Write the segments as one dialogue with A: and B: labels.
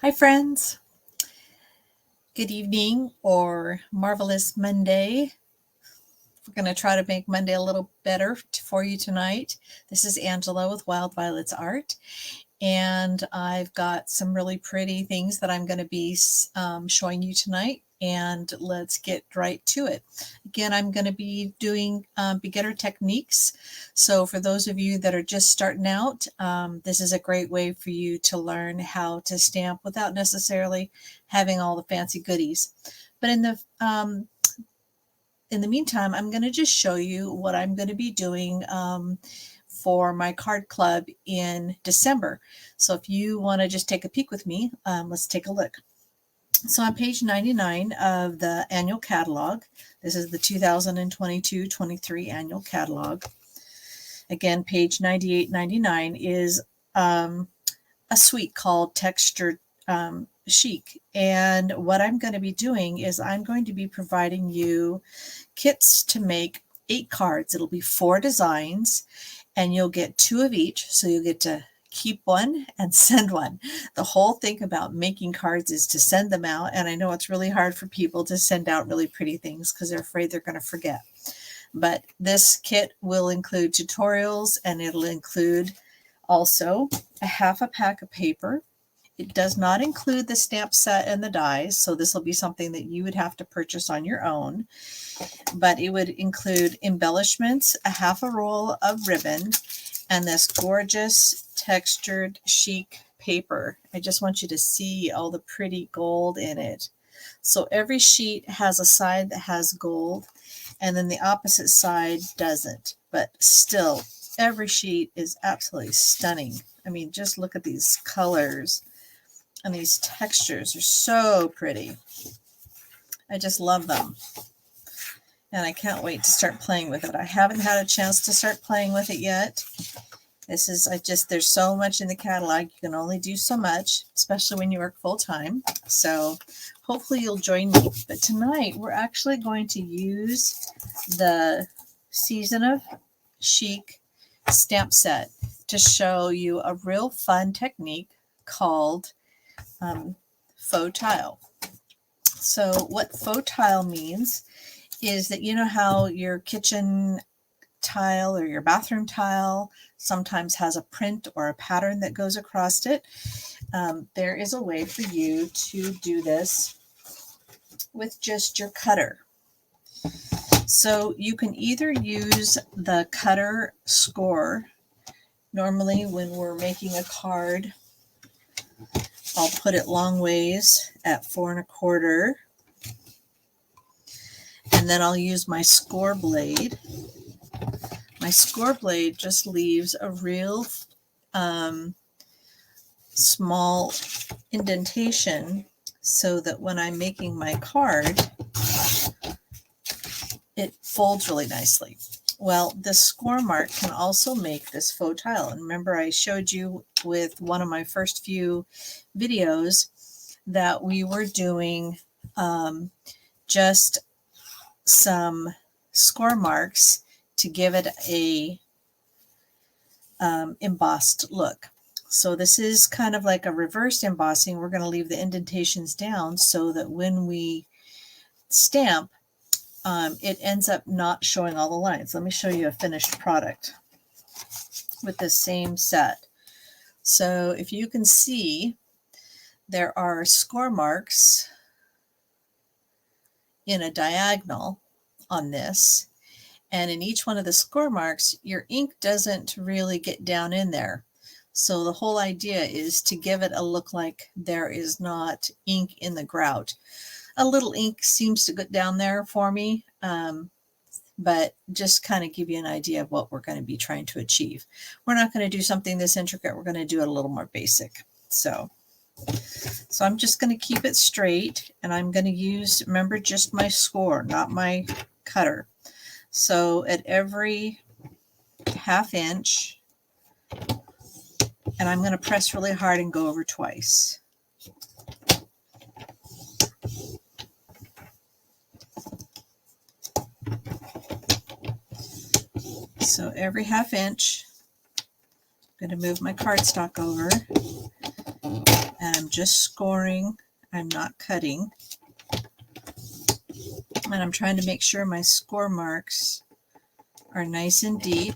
A: Hi friends, good evening or marvelous Monday. We're going to try to make Monday a little better for you tonight. This is Angela with Wildvioletsart, and I've got some really pretty things that I'm going to be showing you tonight, and let's get right to it. Again, I'm going to be doing beginner techniques. So for those of you that are just starting out, this is a great way for you to learn how to stamp without necessarily having all the fancy goodies. But in the meantime, I'm going to just show you what I'm going to be doing for my card club in December. So if you want to just take a peek with me, let's take a look. So on page 99 of the annual catalog, this is the 2022-23 annual catalog. Again, page 98-99 is a suite called Textured Chic. And what I'm going to be doing is I'm going to be providing you kits to make 8 cards. It'll be 4 designs, and you'll get 2 of each. So you'll get to keep one and send one. The whole thing about making cards is to send them out. And I know it's really hard for people to send out really pretty things because they're afraid they're going to forget. But this kit will include tutorials, and it'll include also a half a pack of paper. It does not include the stamp set and the dies, so this will be something that you would have to purchase on your own. But it would include embellishments, a half a roll of ribbon, and this gorgeous textured chic paper. I just want you to see all the pretty gold in it. So every sheet has a side that has gold, and then the opposite side doesn't. But still, every sheet is absolutely stunning. I mean, just look at these colors. And these textures are so pretty. I just love them. And I can't wait to start playing with it. I haven't had a chance to start playing with it yet. There's so much in the catalog. You can only do so much, especially when you work full time. So hopefully you'll join me. But tonight we're actually going to use the Season of Chic stamp set to show you a real fun technique called faux tile. So what faux tile means is that you know how your kitchen tile or your bathroom tile sometimes has a print or a pattern that goes across it. There is a way for you to do this with just your cutter. So you can either use the cutter score. Normally when we're making a card, I'll put it long ways at 4 1/4, and then I'll use my score blade. My score blade just leaves a real small indentation so that when I'm making my card, it folds really nicely. Well, the score mark can also make this faux tile. And remember, I showed you with one of my first few videos that we were doing just some score marks to give it a embossed look. So this is kind of like a reverse embossing. We're going to leave the indentations down so that when we stamp, it ends up not showing all the lines. Let me show you a finished product with the same set. So if you can see, there are score marks in a diagonal on this, and in each one of the score marks, your ink doesn't really get down in there. So the whole idea is to give it a look like there is not ink in the grout. A little ink seems to get down there for me, but just kind of give you an idea of what we're going to be trying to achieve. We're not going to do something this intricate. We're going to do it a little more basic. So I'm just going to keep it straight, and I'm going to use, remember, just my score, not my cutter. So at every 1/2 inch, and I'm going to press really hard and go over twice. So every 1/2 inch, I'm going to move my cardstock over, and I'm just scoring. I'm not cutting. And I'm trying to make sure my score marks are nice and deep.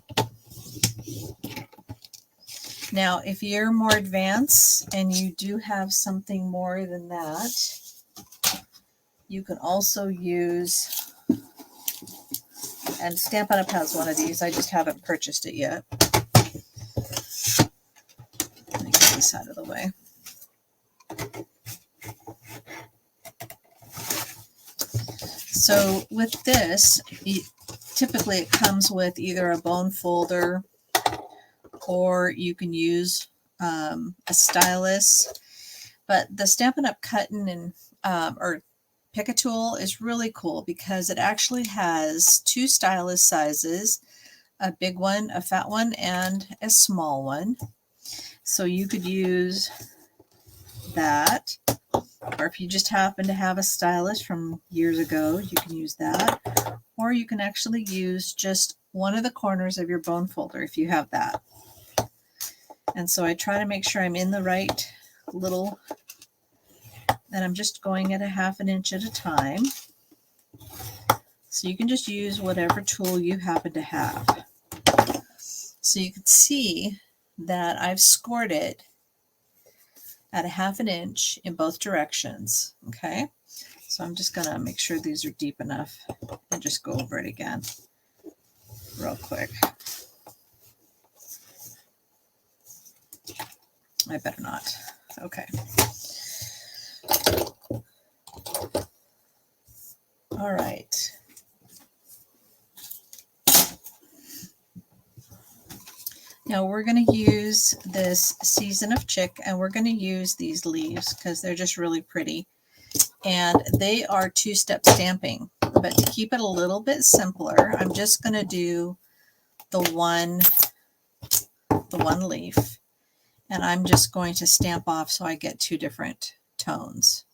A: Now, if you're more advanced and you do have something more than that, you can also use, and Stampin' Up! Has one of these. I just haven't purchased it yet. Let me get this out of the way. So with this, typically it comes with either a bone folder, or you can use a stylus. But the Stampin' Up! Cuttin' and or Pick a Tool is really cool because it actually has two stylus sizes, a big one, a fat one, and a small one. So you could use that, or if you just happen to have a stylus from years ago, you can use that, or you can actually use just one of the corners of your bone folder if you have that. And so I try to make sure I'm in the right little, and I'm just going at a 1/2 inch at a time. So you can just use whatever tool you happen to have. So you can see that I've scored it at a 1/2 inch in both directions. Okay, so I'm just gonna make sure these are deep enough and just go over it again real quick. I better not. Okay. All right. Now we're going to use this Season of Chic, and we're going to use these leaves because they're just really pretty. And they are two-step stamping. But to keep it a little bit simpler, I'm just going to do the one leaf. And I'm just going to stamp off so I get two different tones.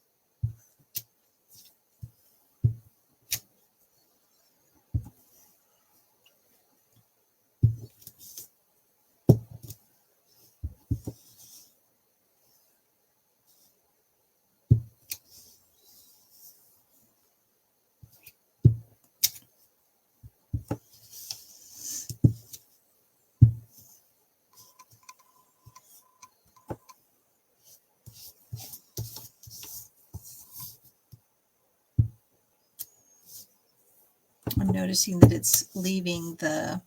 A: I'm noticing that it's leaving the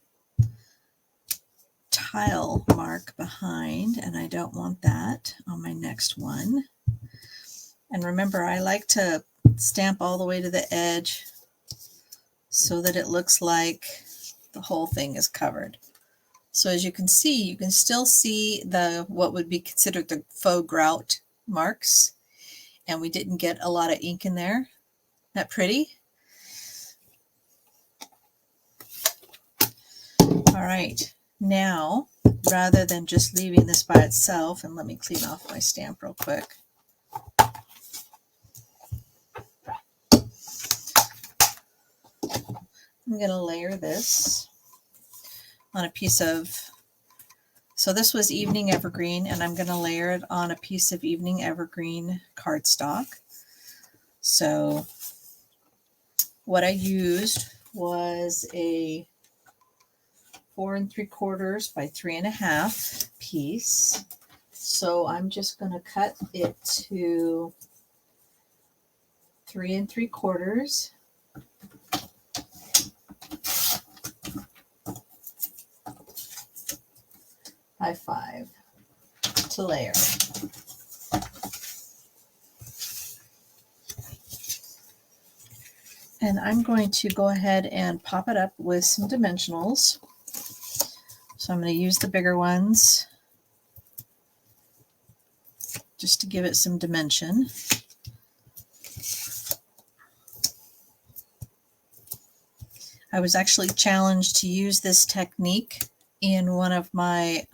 A: tile mark behind, and I don't want that on my next one. And remember, I like to stamp all the way to the edge so that it looks like the whole thing is covered. So as you can see, you can still see the what would be considered the faux grout marks, and we didn't get a lot of ink in there. Isn't that pretty? All right, now rather than just leaving this by itself, and let me clean off my stamp real quick. I'm going to layer this on a piece of, so this was Evening Evergreen, and I'm going to layer it on a piece of Evening Evergreen cardstock. So what I used was a 4 3/4 by 3 1/2 piece. So I'm just going to cut it to 3 3/4. By 5 to layer. And I'm going to go ahead and pop it up with some dimensionals. So I'm going to use the bigger ones just to give it some dimension. I was actually challenged to use this technique in one of my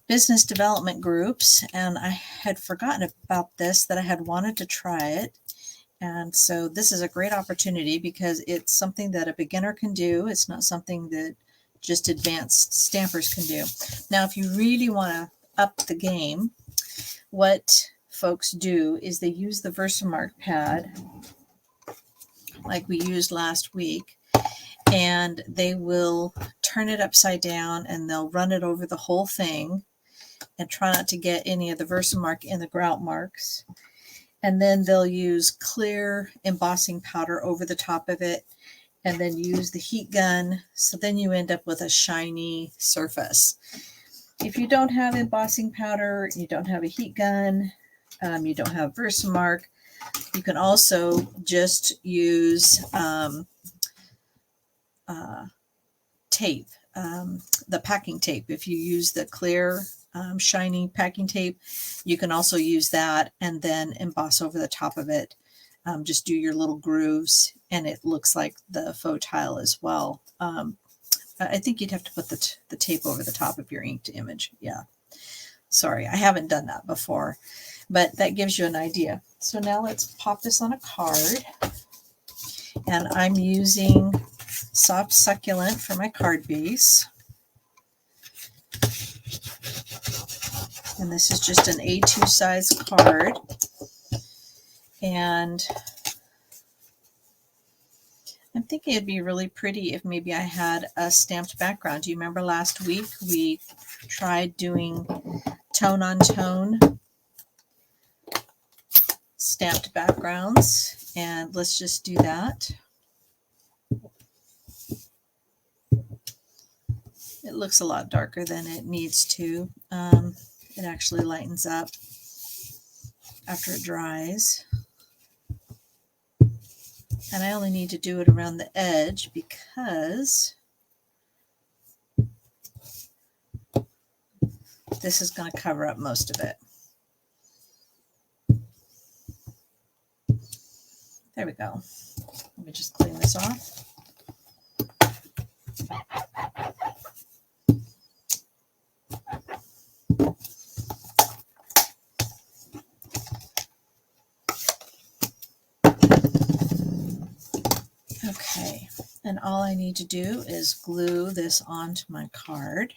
A: business development groups, and I had forgotten about this, that I had wanted to try it. And so this is a great opportunity because it's something that a beginner can do. It's not something that just advanced stampers can do. Now, if you really want to up the game, what folks do is they use the Versamark pad like we used last week, and they will turn it upside down and they'll run it over the whole thing and try not to get any of the Versamark in the grout marks. And then they'll use clear embossing powder over the top of it and then use the heat gun. So then you end up with a shiny surface. If you don't have embossing powder, you don't have a heat gun, you don't have Versamark, you can also just use tape, the packing tape. If you use the clear shiny packing tape, you can also use that and then emboss over the top of it. Just do your little grooves and it looks like the faux tile as well. I think you'd have to put the tape over the top of your inked image. Yeah. Sorry, I haven't done that before, but that gives you an idea. So now let's pop this on a card. And I'm using Soft Succulent for my card base. And this is just an A2 size card. And I'm thinking it'd be really pretty if maybe I had a stamped background. Do you remember last week we tried doing tone on tone stamped backgrounds? And let's just do that. It looks a lot darker than it needs to. It actually lightens up after it dries. And I only need to do it around the edge because this is going to cover up most of it. There we go. Let me just clean this off. Okay, and all I need to do is glue this onto my card.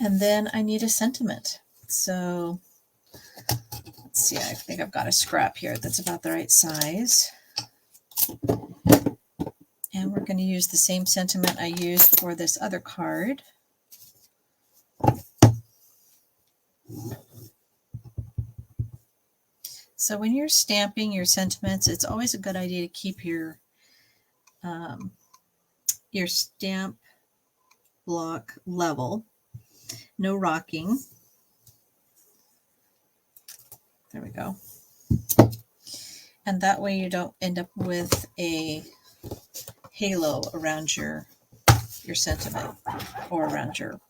A: And then I need a sentiment. So let's see, I think I've got a scrap here that's about the right size. And we're going to use the same sentiment I used for this other card. So when you're stamping your sentiments, it's always a good idea to keep your stamp block level. No rocking. There we go. And that way you don't end up with a halo around your sentiment or around your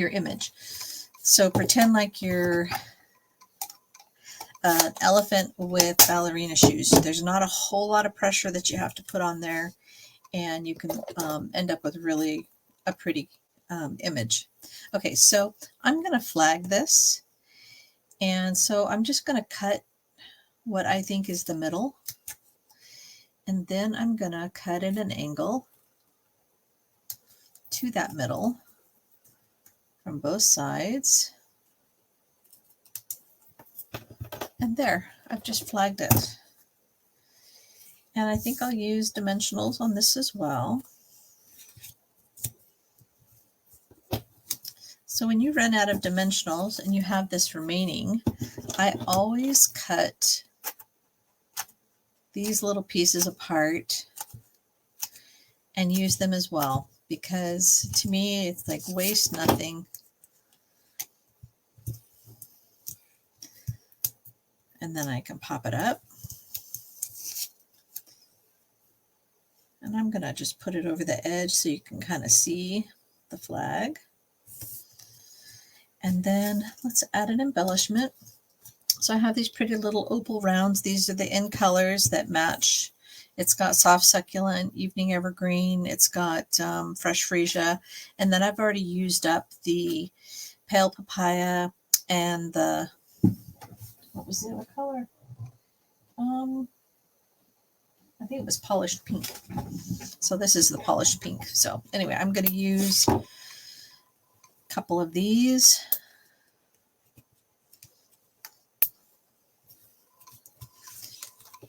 A: image. So pretend like you're an elephant with ballerina shoes. There's not a whole lot of pressure that you have to put on there, and you can end up with really a pretty image. Okay, so I'm going to flag this, and so I'm just going to cut what I think is the middle, and then I'm going to cut at an angle to that middle from both sides. And there, I've just flagged it. And I think I'll use dimensionals on this as well. So when you run out of dimensionals and you have this remaining, I always cut these little pieces apart and use them as well, because to me it's like waste nothing. And then I can pop it up. And I'm going to just put it over the edge so you can kind of see the flag. And then let's add an embellishment. So I have these pretty little opal rounds. These are the end colors that match. It's got soft succulent, evening evergreen. It's got fresh freesia. And then I've already used up the pale papaya and the, what was the other color? I think it was polished pink. So this is the polished pink. So anyway, I'm going to use a couple of these.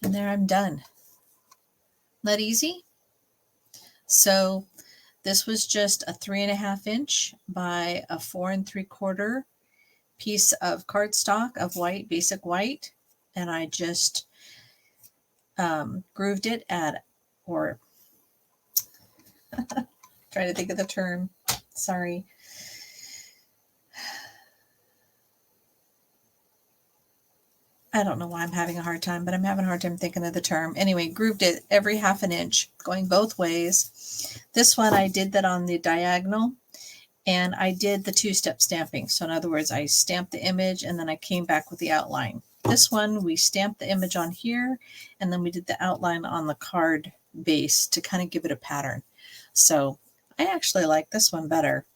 A: And there, I'm done. Not easy? So this was just a 3.5 inch by a 4 3/4 piece of cardstock of white, basic white. And I just grooved it at, or trying to think of the term. Sorry. I don't know why I'm having a hard time, but I'm having a hard time thinking of the term. Anyway, grooved it every 1/2 inch, going both ways. This one, I did that on the diagonal, and I did the 2-step stamping. So in other words, I stamped the image, and then I came back with the outline. This one, we stamped the image on here, and then we did the outline on the card base to kind of give it a pattern. So I actually like this one better.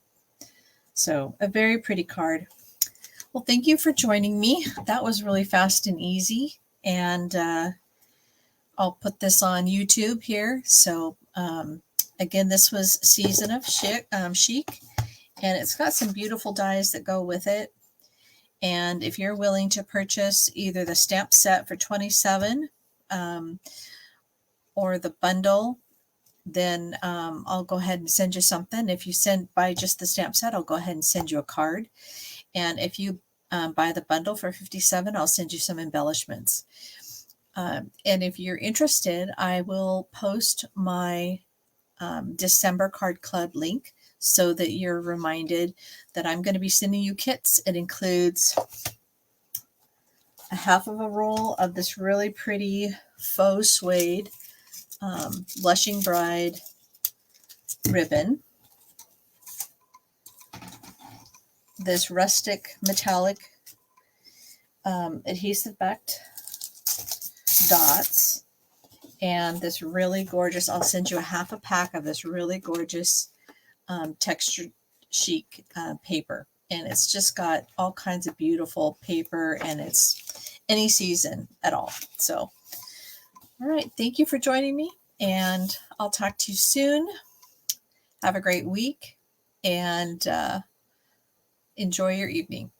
A: So a very pretty card. Well, thank you for joining me. That was really fast and easy. And I'll put this on YouTube here. So again, this was Season of Chic, and it's got some beautiful dies that go with it. And if you're willing to purchase either the stamp set for $27 or the bundle, then I'll go ahead and send you something. If you buy just the stamp set, I'll go ahead and send you a card. And if you buy the bundle for $57, I'll send you some embellishments. And if you're interested, I will post my December Card Club link so that you're reminded that I'm going to be sending you kits. It includes a 1/2 of a roll of this really pretty faux suede Blushing Bride ribbon, this rustic metallic adhesive backed dots, and this really gorgeous, I'll send you a 1/2 pack of this really gorgeous textured chic paper. And it's just got all kinds of beautiful paper, and it's any season at all. So, all right, thank you for joining me, and I'll talk to you soon. Have a great week, and enjoy your evening.